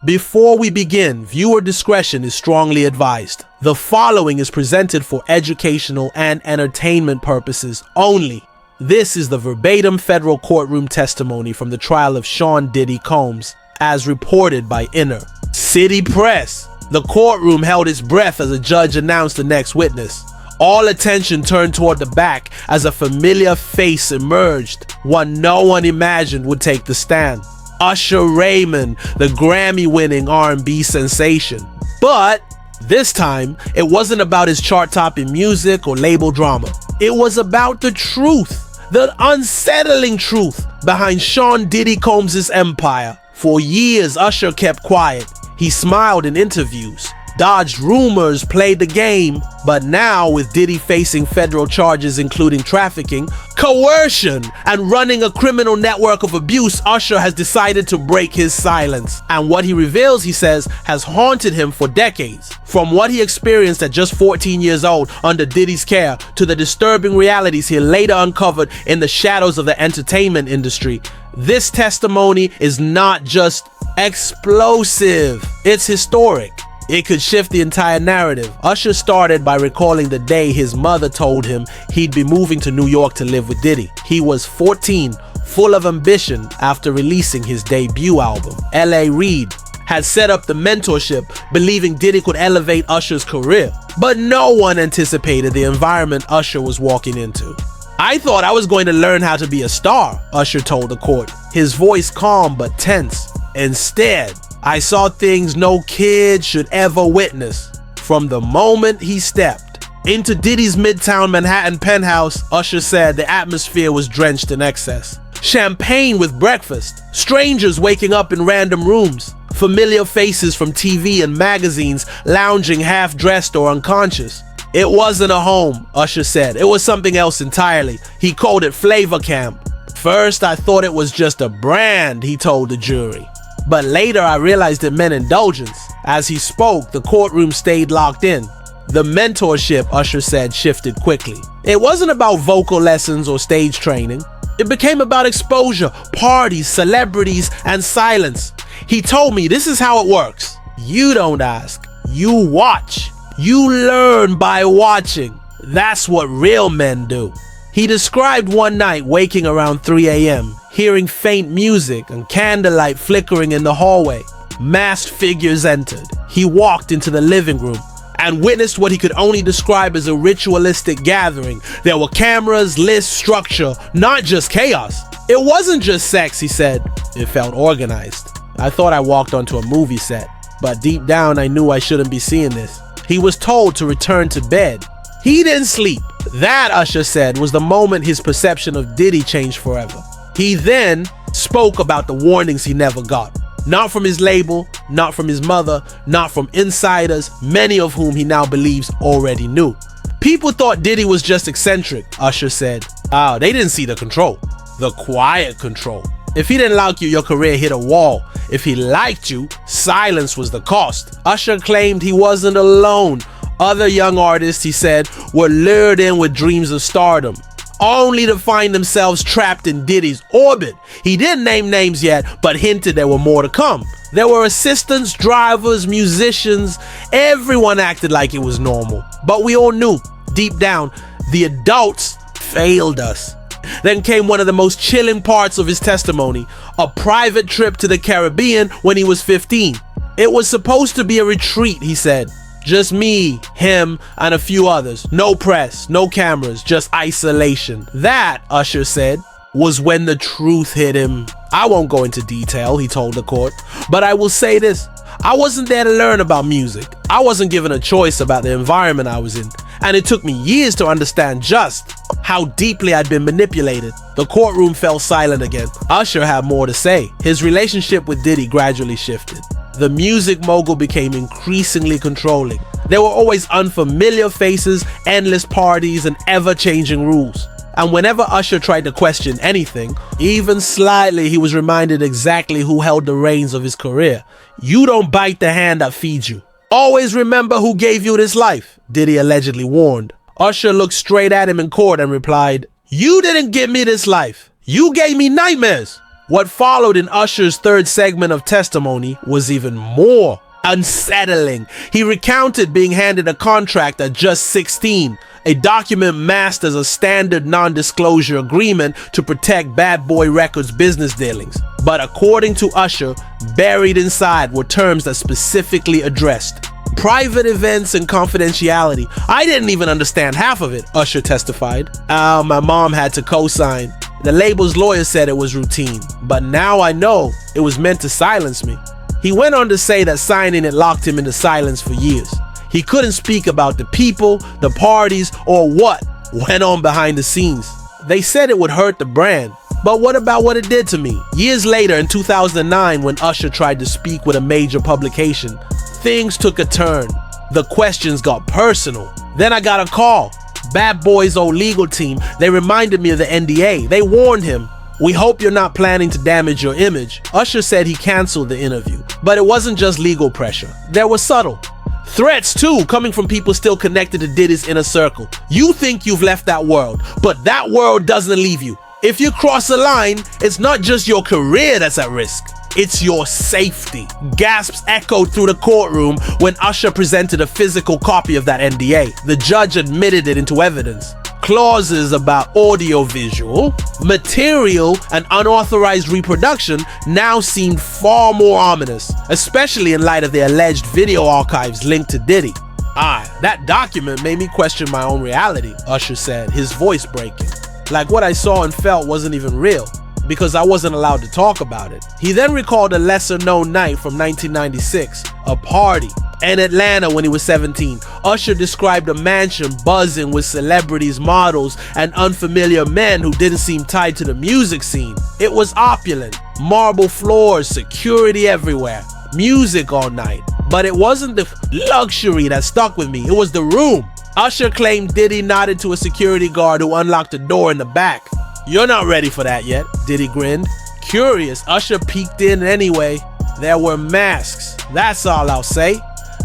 Before we begin, viewer discretion is strongly advised. The following is presented for educational and entertainment purposes only. This is the verbatim federal courtroom testimony from the trial of Sean Diddy Combs, as reported by Inner City Press. The courtroom held its breath as a judge announced the next witness. All attention turned toward the back as a familiar face emerged, one no one imagined would take the stand. Usher Raymond, the Grammy-winning R&B sensation. But this time, it wasn't about his chart-topping music or label drama. It was about the truth, the unsettling truth behind Sean Diddy Combs' empire. For years, Usher kept quiet. He smiled in interviews, dodged rumors, played the game, but now with Diddy facing federal charges including trafficking, coercion, and running a criminal network of abuse, Usher has decided to break his silence. And what he reveals, he says, has haunted him for decades. From what he experienced at just 14 years old under Diddy's care to the disturbing realities he later uncovered in the shadows of the entertainment industry, this testimony is not just explosive, it's historic. It could shift the entire narrative. Usher started by recalling the day his mother told him he'd be moving to New York to live with Diddy. He was 14, full of ambition after releasing his debut album. L.A. Reid had set up the mentorship, believing Diddy could elevate Usher's career. But no one anticipated the environment Usher was walking into. "I thought I was going to learn how to be a star," Usher told the court, his voice calm but tense. "Instead, I saw things no kid should ever witness." From the moment he stepped into Diddy's Midtown Manhattan penthouse, Usher said the atmosphere was drenched in excess. Champagne with breakfast, strangers waking up in random rooms, familiar faces from TV and magazines lounging half-dressed or unconscious. "It wasn't a home," Usher said. "It was something else entirely." He called it Flavor Camp. "First, I thought it was just a brand," he told the jury. "But later I realized it meant indulgence." As he spoke, the courtroom stayed locked in. The mentorship, Usher said, shifted quickly. It wasn't about vocal lessons or stage training. It became about exposure, parties, celebrities, and silence. He told me, "This is how it works. You don't ask, you watch. You learn by watching. That's what real men do." He described one night waking around 3 a.m., hearing faint music and candlelight flickering in the hallway. Masked figures entered. He walked into the living room and witnessed what he could only describe as a ritualistic gathering. There were cameras, lists, structure, not just chaos. "It wasn't just sex," he said. "It felt organized. I thought I walked onto a movie set, but deep down I knew I shouldn't be seeing this." He was told to return to bed. He didn't sleep. That, Usher said, was the moment his perception of Diddy changed forever. He then spoke about the warnings he never got. Not from his label, not from his mother, not from insiders, many of whom he now believes already knew. "People thought Diddy was just eccentric," Usher said. They didn't see the control. The quiet control. If he didn't like you, your career hit a wall. If he liked you, silence was the cost. Usher claimed he wasn't alone. Other young artists, he said, were lured in with dreams of stardom, only to find themselves trapped in Diddy's orbit. He didn't name names yet, but hinted there were more to come. There were assistants, drivers, musicians. Everyone acted like it was normal. But we all knew, deep down, the adults failed us. Then came one of the most chilling parts of his testimony, a private trip to the Caribbean when he was 15. It was supposed to be a retreat, he said. Just me, him, and a few others. No press, no cameras, just isolation. That, Usher said, was when the truth hit him. "I won't go into detail," he told the court, "but I will say this. I wasn't there to learn about music. I wasn't given a choice about the environment I was in. And it took me years to understand just how deeply I'd been manipulated." The courtroom fell silent again. Usher had more to say. His relationship with Diddy gradually shifted. The music mogul became increasingly controlling. There were always unfamiliar faces, endless parties, and ever-changing rules. And whenever Usher tried to question anything, even slightly, he was reminded exactly who held the reins of his career. "You don't bite the hand that feeds you. Always remember who gave you this life," Diddy allegedly warned. Usher looked straight at him in court and replied, "You didn't give me this life. You gave me nightmares." What followed in Usher's third segment of testimony was even more unsettling. He recounted being handed a contract at just 16, a document masked as a standard non-disclosure agreement to protect Bad Boy Records' business dealings. But according to Usher, buried inside were terms that specifically addressed private events and confidentiality. I didn't even understand half of it, Usher testified. My mom had to co-sign. The label's lawyer said it was routine, but now I know it was meant to silence me. He went on to say that signing it locked him into silence for years. He couldn't speak about the people, the parties, or what went on behind the scenes. They said it would hurt the brand, but what about what it did to me? Years later, in 2009, when Usher tried to speak with a major publication, things took a turn. The questions got personal. Then I got a call. Bad Boy's old legal team, they reminded me of the NDA. They warned him, "We hope you're not planning to damage your image." Usher said he canceled the interview, but it wasn't just legal pressure. There was subtle threats too, coming from people still connected to Diddy's inner circle. You think you've left that world, but that world doesn't leave you. If you cross a line, it's not just your career that's at risk, it's your safety. Gasps echoed through the courtroom when Usher presented a physical copy of that NDA. The judge admitted it into evidence. Clauses about audiovisual, material, and unauthorized reproduction now seemed far more ominous, especially in light of the alleged video archives linked to Diddy. That document made me question my own reality, Usher said, his voice breaking. Like what I saw and felt wasn't even real, because I wasn't allowed to talk about it. He then recalled a lesser-known night from 1996, a party in Atlanta when he was 17. Usher described a mansion buzzing with celebrities, models, and unfamiliar men who didn't seem tied to the music scene. It was opulent, marble floors, security everywhere, music all night. But it wasn't the luxury that stuck with me, it was the room. Usher claimed Diddy nodded to a security guard who unlocked the door in the back. "You're not ready for that yet," Diddy grinned. Curious, Usher peeked in anyway. There were masks, that's all I'll say.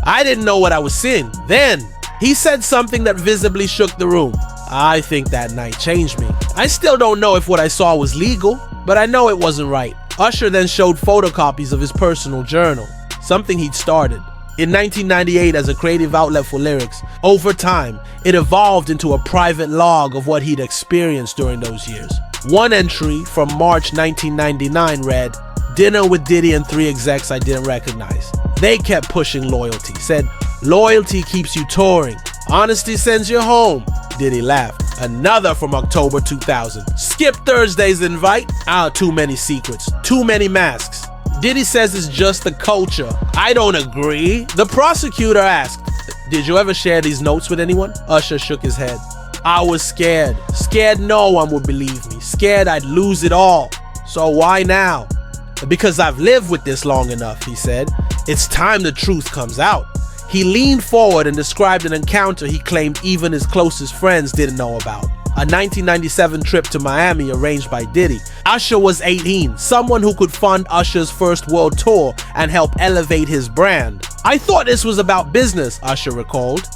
I didn't know what I was seeing. Then, he said something that visibly shook the room. I think that night changed me. I still don't know if what I saw was legal, but I know it wasn't right. Usher then showed photocopies of his personal journal, something he'd started. In 1998, as a creative outlet for lyrics, over time, it evolved into a private log of what he'd experienced during those years. One entry from March 1999 read, "Dinner with Diddy and 3 execs I didn't recognize. They kept pushing loyalty. Said, loyalty keeps you touring. Honesty sends you home." Diddy laughed. Another from October 2000. "Skip Thursday's invite. Too many secrets. Too many masks. Diddy says it's just the culture. I don't agree." The prosecutor asked, "Did you ever share these notes with anyone?" Usher shook his head. "I was scared. Scared no one would believe me. Scared I'd lose it all. So why now?" "Because I've lived with this long enough," he said. "It's time the truth comes out." He leaned forward and described an encounter he claimed even his closest friends didn't know about. A 1997 trip to Miami arranged by Diddy. Usher was 18, someone who could fund Usher's first world tour and help elevate his brand. "I thought this was about business," Usher recalled.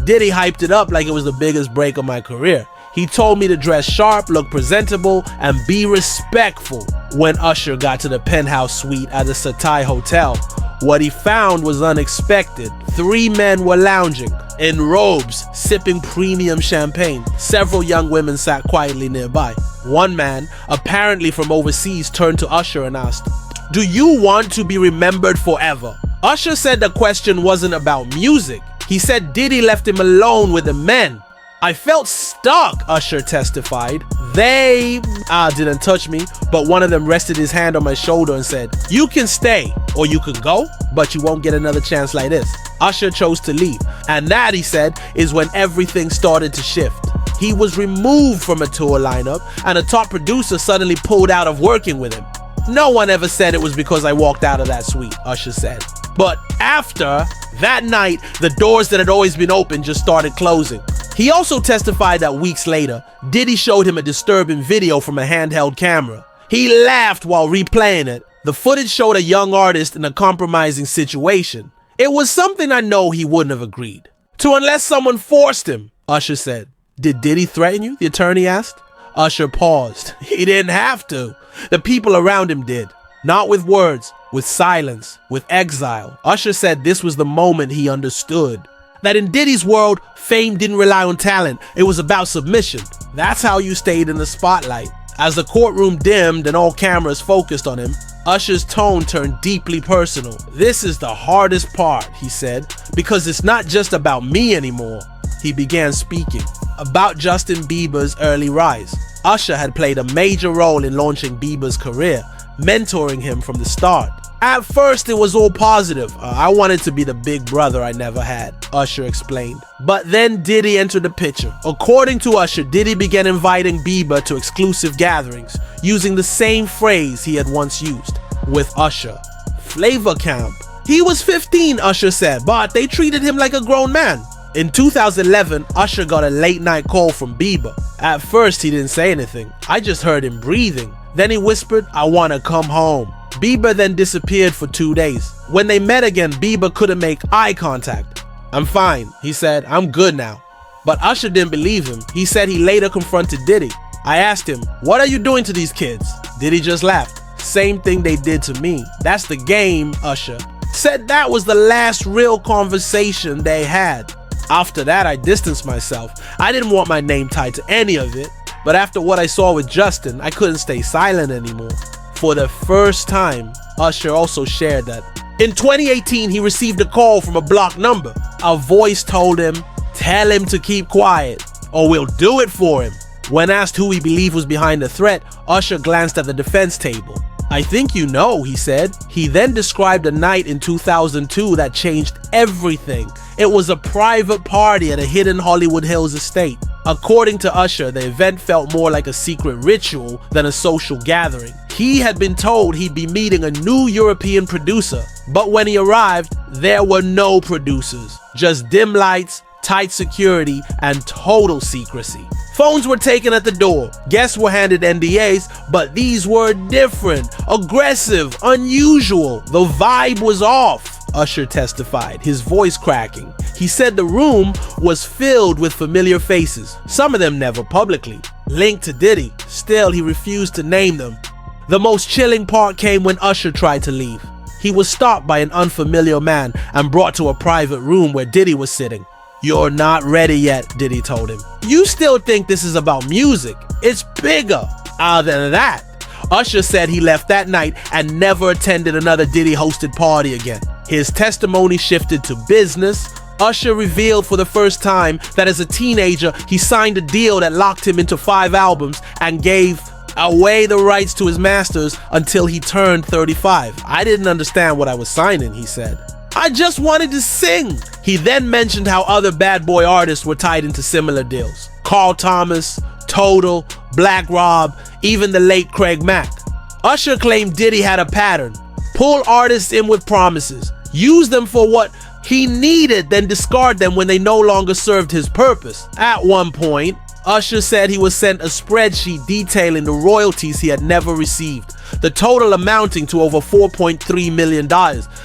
Diddy hyped it up like it was the biggest break of my career. He told me to dress sharp, look presentable, and be respectful. When Usher got to the penthouse suite at the Satai Hotel, what he found was unexpected. 3 men were lounging in robes, sipping premium champagne. Several young women sat quietly nearby. One man, apparently from overseas, turned to Usher and asked, "Do you want to be remembered forever?" Usher said the question wasn't about music. He said Diddy left him alone with the men. "I felt stuck," Usher testified. "They didn't touch me, but one of them rested his hand on my shoulder and said, 'You can stay or you can go, but you won't get another chance like this.'" Usher chose to leave, and that, he said, is when everything started to shift. He was removed from a tour lineup, and a top producer suddenly pulled out of working with him. "No one ever said it was because I walked out of that suite," Usher said. But after that night, the doors that had always been open just started closing. He also testified that weeks later, Diddy showed him a disturbing video from a handheld camera. He laughed while replaying it. The footage showed a young artist in a compromising situation. "It was something I know he wouldn't have agreed to unless someone forced him," Usher said. "Did Diddy threaten you?" the attorney asked. Usher paused. He didn't have to. The people around him did. Not with words, with silence, with exile. Usher said this was the moment he understood. That in Diddy's world, fame didn't rely on talent. It was about submission. That's how you stayed in the spotlight. As the courtroom dimmed and all cameras focused on him, Usher's tone turned deeply personal. This is the hardest part, he said, because it's not just about me anymore. He began speaking about Justin Bieber's early rise. Usher had played a major role in launching Bieber's career, mentoring him from the start. At first, it was all positive. I wanted to be the big brother I never had, Usher explained. But then Diddy entered the picture. According to Usher, Diddy began inviting Bieber to exclusive gatherings, using the same phrase he had once used with Usher. Flavor camp. He was 15, Usher said, but they treated him like a grown man. In 2011, Usher got a late-night call from Bieber. At first, he didn't say anything. I just heard him breathing. Then he whispered, "I want to come home." Bieber then disappeared for 2 days. When they met again, Bieber couldn't make eye contact. "I'm fine," he said. "I'm good now." But Usher didn't believe him. He said he later confronted Diddy. I asked him, "What are you doing to these kids?" Diddy just laughed. "Same thing they did to me. That's the game," Usher said. That was the last real conversation they had. After that, I distanced myself. I didn't want my name tied to any of it. But after what I saw with Justin, I couldn't stay silent anymore. For the first time, Usher also shared that in 2018, he received a call from a blocked number. A voice told him, "Tell him to keep quiet, or we'll do it for him." When asked who he believed was behind the threat, Usher glanced at the defense table. "I think you know," he said. He then described a night in 2002 that changed everything. It was a private party at a hidden Hollywood Hills estate. According to Usher, the event felt more like a secret ritual than a social gathering. He had been told he'd be meeting a new European producer, but when he arrived, there were no producers, just dim lights, tight security, and total secrecy. Phones were taken at the door, guests were handed NDAs, but these were different, aggressive, unusual. The vibe was off, Usher testified, his voice cracking. He said the room was filled with familiar faces, some of them never publicly linked to Diddy. Still, he refused to name them. The most chilling part came when Usher tried to leave. He was stopped by an unfamiliar man and brought to a private room where Diddy was sitting. "You're not ready yet," Diddy told him. "You still think this is about music? It's bigger." Other than that, Usher said he left that night and never attended another Diddy-hosted party again. His testimony shifted to business. Usher revealed for the first time that as a teenager, he signed a deal that locked him into 5 albums and gave away the rights to his masters until he turned 35. "I didn't understand what I was signing," he said. "I just wanted to sing." He then mentioned how other bad boy artists were tied into similar deals. Carl Thomas, Total, Black Rob, even the late Craig Mack. Usher claimed Diddy had a pattern. Pull artists in with promises, use them for what he needed, then discard them when they no longer served his purpose. At one point, Usher said he was sent a spreadsheet detailing the royalties he had never received, the total amounting to over $4.3 million.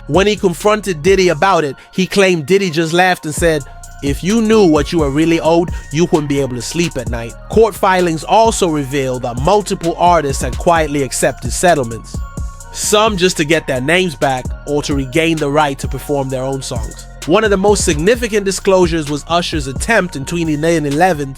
When he confronted Diddy about it, he claimed Diddy just laughed and said, "If you knew what you were really owed, you wouldn't be able to sleep at night." Court filings also revealed that multiple artists had quietly accepted settlements, some just to get their names back or to regain the right to perform their own songs. One of the most significant disclosures was Usher's attempt in 2011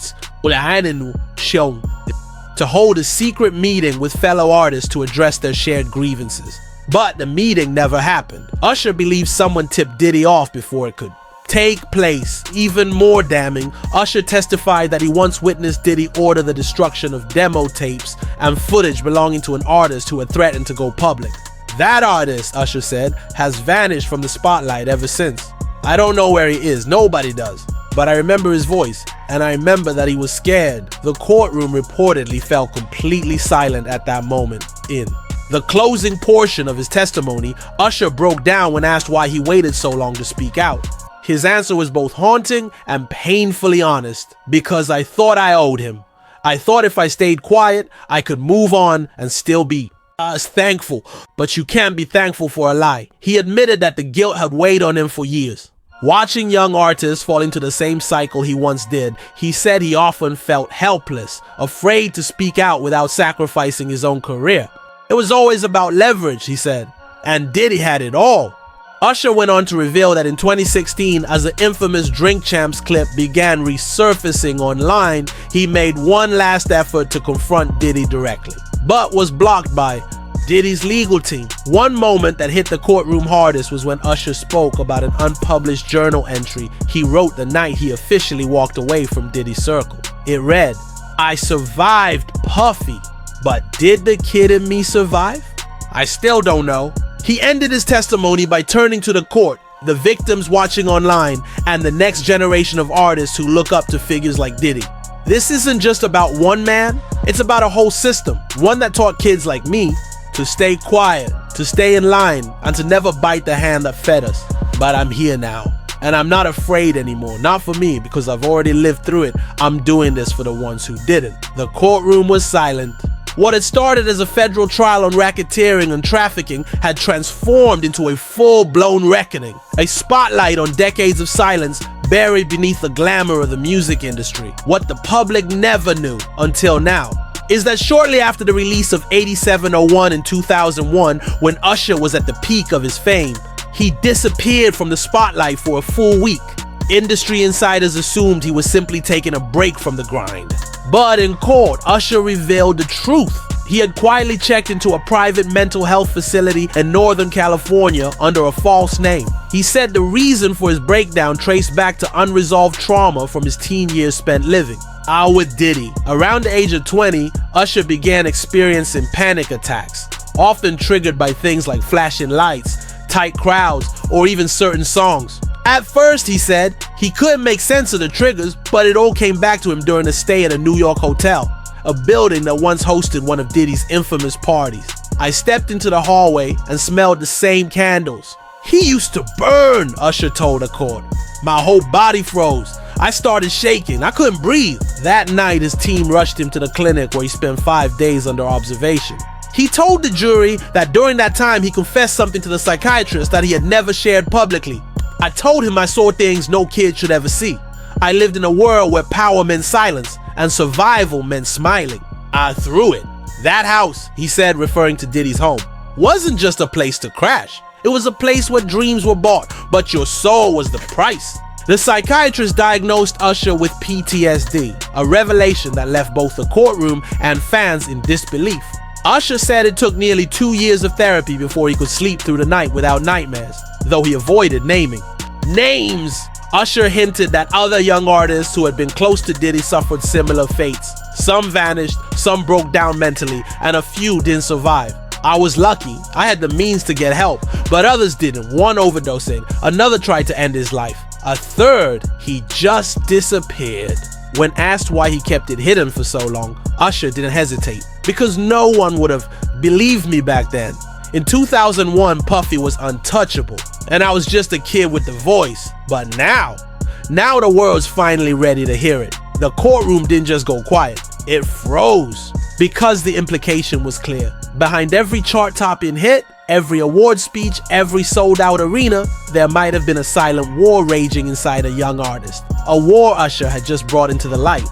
to hold a secret meeting with fellow artists to address their shared grievances. But the meeting never happened. Usher believes someone tipped Diddy off before it could take place. Even more damning, Usher testified that he once witnessed Diddy order the destruction of demo tapes and footage belonging to an artist who had threatened to go public. That artist, Usher said, has vanished from the spotlight ever since. "I don't know where he is, nobody does. But I remember his voice, and I remember that he was scared." The courtroom reportedly fell completely silent at that moment. In the closing portion of his testimony, Usher broke down when asked why he waited so long to speak out. His answer was both haunting and painfully honest. "Because I thought I owed him. I thought if I stayed quiet, I could move on and still be thankful." But you can't be thankful for a lie. He admitted that the guilt had weighed on him for years. Watching young artists fall into the same cycle he once did, he said he often felt helpless, afraid to speak out without sacrificing his own career. It was always about leverage, he said, and Diddy had it all. Usher went on to reveal that in 2016, as the infamous Drink Champs clip began resurfacing online, he made one last effort to confront Diddy directly, but was blocked by Diddy's legal team. One moment that hit the courtroom hardest was when Usher spoke about an unpublished journal entry he wrote the night he officially walked away from Diddy's circle. It read, "I survived Puffy, but did the kid in me survive? I still don't know." He ended his testimony by turning to the court, the victims watching online, and the next generation of artists who look up to figures like Diddy. This isn't just about one man, it's about a whole system, one that taught kids like me to stay quiet, to stay in line, and to never bite the hand that fed us. But I'm here now, and I'm not afraid anymore. Not for me, because I've already lived through it. I'm doing this for the ones who didn't. The courtroom was silent. What had started as a federal trial on racketeering and trafficking had transformed into a full-blown reckoning, a spotlight on decades of silence buried beneath the glamour of the music industry. What the public never knew until now is that shortly after the release of 8701 in 2001, when Usher was at the peak of his fame, he disappeared from the spotlight for a full week. Industry insiders assumed he was simply taking a break from the grind. But in court, Usher revealed the truth. He had quietly checked into a private mental health facility in Northern California under a false name. He said the reason for his breakdown traced back to unresolved trauma from his teen years spent living. With Diddy. Around the age of 20, Usher began experiencing panic attacks, often triggered by things like flashing lights, tight crowds, or even certain songs. At first, he said, he couldn't make sense of the triggers, but it all came back to him during a stay at a New York hotel, a building that once hosted one of Diddy's infamous parties. "I stepped into the hallway and smelled the same candles. He used to burn," Usher told the court. "My whole body froze. I started shaking. I couldn't breathe." That night, his team rushed him to the clinic where he spent 5 days under observation. He told the jury that during that time he confessed something to the psychiatrist that he had never shared publicly. "I told him I saw things no kid should ever see. I lived in a world where power meant silence and survival meant smiling. I threw it." That house, he said, referring to Diddy's home, wasn't just a place to crash. It was a place where dreams were bought, but your soul was the price. The psychiatrist diagnosed Usher with PTSD, a revelation that left both the courtroom and fans in disbelief. Usher said it took nearly 2 years of therapy before he could sleep through the night without nightmares, though he avoided naming names. Usher hinted that other young artists who had been close to Diddy suffered similar fates. Some vanished, some broke down mentally, and a few didn't survive. "I was lucky. I had the means to get help, but others didn't. One overdosing, another tried to end his life. A third, he just disappeared." When asked why he kept it hidden for so long, Usher didn't hesitate, "Because no one would have believed me back then. In 2001, Puffy was untouchable, and I was just a kid with the voice. But now the world's finally ready to hear it." The courtroom didn't just go quiet, it froze, because the implication was clear. Behind every chart-topping hit, every award speech, every sold-out arena, there might have been a silent war raging inside a young artist. A war Usher had just brought into the light.